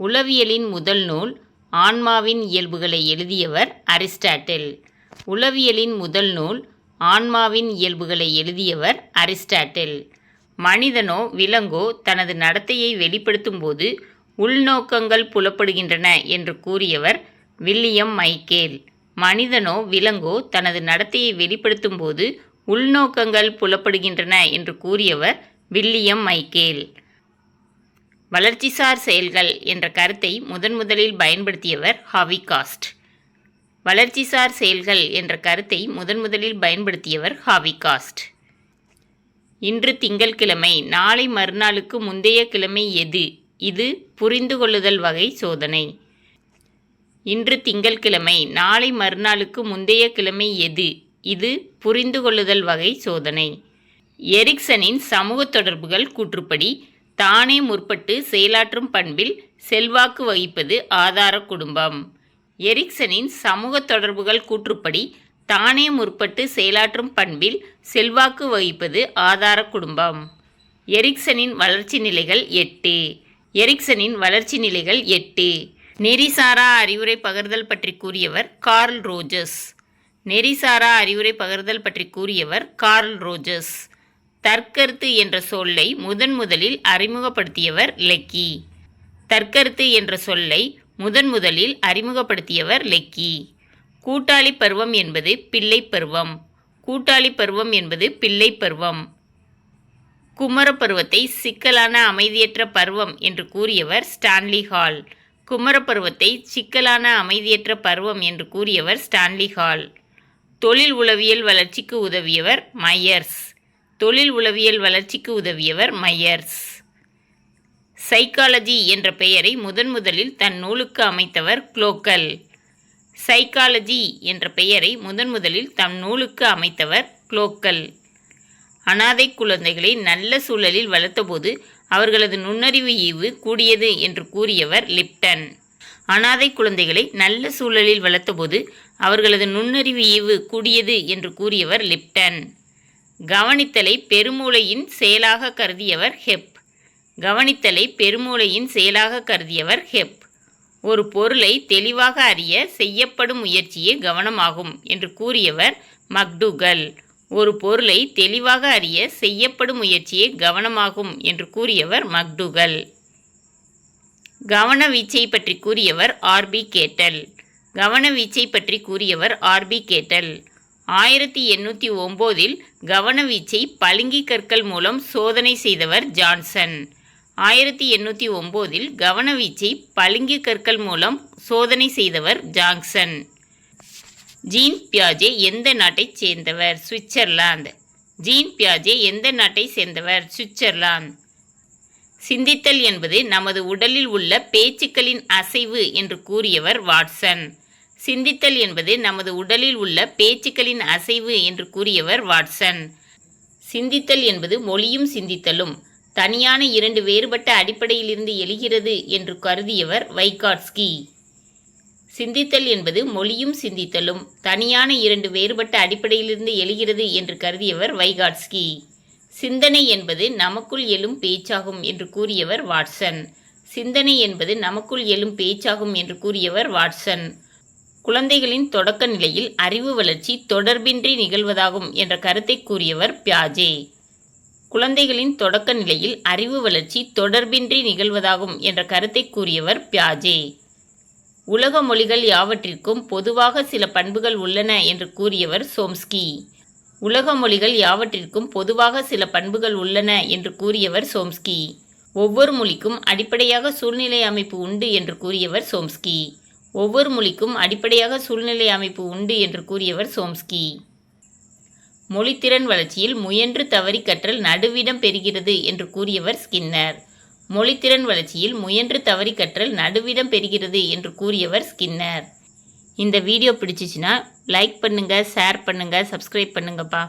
உளவியலின் முதல் நூல் ஆன்மாவின் இயல்புகளை எழுதியவர் அரிஸ்டாட்டில். உளவியலின் முதல் நூல் ஆன்மாவின் இயல்புகளை எழுதியவர் அரிஸ்டாட்டில். மனிதனோ விலங்கோ தனது நடத்தையை வெளிப்படுத்தும்போது உள்நோக்கங்கள் புலப்படுகின்றன என்று கூறியவர் வில்லியம் மைக்கேல். மனிதனோ விலங்கோ தனது நடத்தையை வெளிப்படுத்தும்போது உள்நோக்கங்கள் புலப்படுகின்றன என்று கூறியவர் வில்லியம் மைக்கேல். வளர்ச்சிசார் செயல்கள் என்ற கருத்தை முதலில் பயன்படுத்தியவர் ஹார்வி காஸ்ட். வளர்ச்சிசார் செயல்கள் என்ற கருத்தை முதலில் பயன்படுத்தியவர் ஹார்வி காஸ்ட். இன்று திங்கள்கிழமை, நாளை மறுநாளுக்கு முந்தைய கிழமை எது? இது புரிந்து கொள்ளுதல் வகை சோதனை. இன்று திங்கள்கிழமை, நாளை மறுநாளுக்கு முந்தைய கிழமை எது? இது புரிந்து கொள்ளுதல் வகை சோதனை. எரிக்சனின் சமூக தொடர்புகள் கூற்றுப்படி தானே முற்பட்டு செயலாற்றும் பண்பில் செல்வாக்கு வகிப்பது ஆதார குடும்பம். எரிக்சனின் சமூக தொடர்புகள் கூற்றுப்படி தானே முற்பட்டு செயலாற்றும் பண்பில் செல்வாக்கு வகிப்பது ஆதார குடும்பம். எரிக்சனின் வளர்ச்சி நிலைகள் 8. எரிக்சனின் வளர்ச்சி நிலைகள் 8. நெறிசாரா அறிவுரை பகர்தல் பற்றி கூறியவர் கார்ல் ரோஜர்ஸ். நெறிசாரா அறிவுரை பகர்தல் பற்றி கூறியவர் கார்ல் ரோஜர்ஸ். தற்கருத்து என்ற சொல்லை முதலில் அறிமுகப்படுத்தியவர் லெக்கி. தற்கருத்து என்ற சொல்லை முதலில் அறிமுகப்படுத்தியவர் லெக்கி. கூட்டாளி பருவம் என்பது பிள்ளை பருவம். கூட்டாளி பருவம் என்பது பிள்ளை பருவம். குமர பருவத்தை சிக்கலான அமைதியற்ற பருவம் என்று கூறியவர் ஸ்டான்லி ஹால். குமர பருவத்தை சிக்கலான அமைதியற்ற பருவம் என்று கூறியவர் ஸ்டான்லி ஹால். தொழில் உளவியல் வளர்ச்சிக்கு உதவியவர் மையர்ஸ். தொழில் உளவியல் வளர்ச்சிக்கு உதவியவர் மையர்ஸ். சைக்காலஜி என்ற பெயரை முதலில் தன் நூலுக்கு அமைத்தவர் க்ளோக்கல். சைக்காலஜி என்ற பெயரை முதலில் தம் நூலுக்கு அமைத்தவர் க்ளோக்கல். அனாதை குழந்தைகளை நல்ல சூழலில் வளர்த்தபோது அவர்களது நுண்ணறிவு ஈவு கூடியது என்று கூறியவர் லிப்டன். அனாதை குழந்தைகளை நல்ல சூழலில் வளர்த்தபோது அவர்களது நுண்ணறிவு ஈவு கூடியது என்று கூறியவர் லிப்டன். கவனித்தலை பெருமூளையின் செயலாக கருதியவர் ஹெப். கவனித்தலை பெருமூளையின் செயலாக கருதியவர் ஹெப். ஒரு பொருளை தெளிவாக அறிய செய்யப்படும் முயற்சியே கவனமாகும் என்று கூறியவர் மக்டூகல். ஒரு பொருளை தெளிவாக அறிய செய்யப்படும் முயற்சியே கவனமாகும் என்று கூறியவர் மக்டூகல். கவன வீச்சை பற்றி கூறியவர் ஆர்பி கேட்டல். கவன வீச்சை பற்றி கூறியவர் ஆர்பி கேட்டல். 1809 கவன வீச்சை பளிங்கு கற்கள் மூலம் சோதனை செய்தவர் ஜான்சன். 1809 கவன வீச்சை பளிங்கு கற்கள் மூலம் சோதனை செய்தவர் ஜான்சன். ஜீன் பியாஜே எந்த நாட்டைச் சேர்ந்தவர்? சுவிட்சர்லாந்து. ஜீன் பியாஜே எந்த நாட்டை சேர்ந்தவர்? சுவிட்சர்லாந்து. சிந்தித்தல் என்பது நமது உடலில் உள்ள பேச்சுக்களின் அசைவு என்று கூறியவர் வாட்சன். சிந்தித்தல் என்பது நமது உடலில் உள்ள பேச்சுக்களின் அசைவு என்று கூறியவர் வாட்சன். சிந்தித்தல் என்பது மொழியும் சிந்தித்தலும் தனியான 2 வேறுபட்ட அடிப்படையிலிருந்து எழுகிறது என்று கருதியவர் வைகாட்ஸ்கி. சிந்தித்தல் என்பது மொழியும் சிந்தித்தலும் தனியான 2 வேறுபட்ட அடிப்படையிலிருந்து எழுகிறது என்று கருதியவர் வைகாட்ஸ்கி. சிந்தனை என்பது நமக்குள் எழும் பேச்சாகும் என்று கூறியவர் வாட்சன். சிந்தனை என்பது நமக்குள் எழும் பேச்சாகும் என்று கூறியவர் வாட்சன். குழந்தைகளின் தொடக்க நிலையில் அறிவு வளர்ச்சி தொடர்பின்றி நிகழ்வதாகும் என்ற கருத்தை கூறியவர் பியாஜே. குழந்தைகளின் தொடக்க நிலையில் அறிவு வளர்ச்சி தொடர்பின்றி நிகழ்வதாகும் என்ற கருத்தை கூறியவர் பியாஜே. உலக மொழிகள் யாவற்றிற்கும் பொதுவாக சில பண்புகள் உள்ளன என்று கூறியவர் சோம்ஸ்கி. உலக மொழிகள் யாவற்றிற்கும் பொதுவாக சில பண்புகள் உள்ளன என்று கூறியவர் சோம்ஸ்கி. ஒவ்வொரு மொழிக்கும் அடிப்படையாக சூழ்நிலை அமைப்பு உண்டு என்று கூறியவர் சோம்ஸ்கி. ஒவ்வொரு மொழிக்கும் அடிப்படையாக சூழ்நிலை அமைப்பு உண்டு என்று கூறியவர் சோம்ஸ்கி. மொழித்திறன் வளர்ச்சியில் முயன்று தவறி கற்றல் நடுவிடம் பெறுகிறது என்று கூறியவர் ஸ்கின்னர். மொழித்திறன் வளர்ச்சியில் முயன்று தவறி கற்றல் நடுவிடம் பெறுகிறது என்று கூறியவர் ஸ்கின்னர். இந்த வீடியோ பிடிச்சிச்சின்னா லைக் பண்ணுங்கள், ஷேர் பண்ணுங்கள், சப்ஸ்கிரைப் பண்ணுங்கப்பா.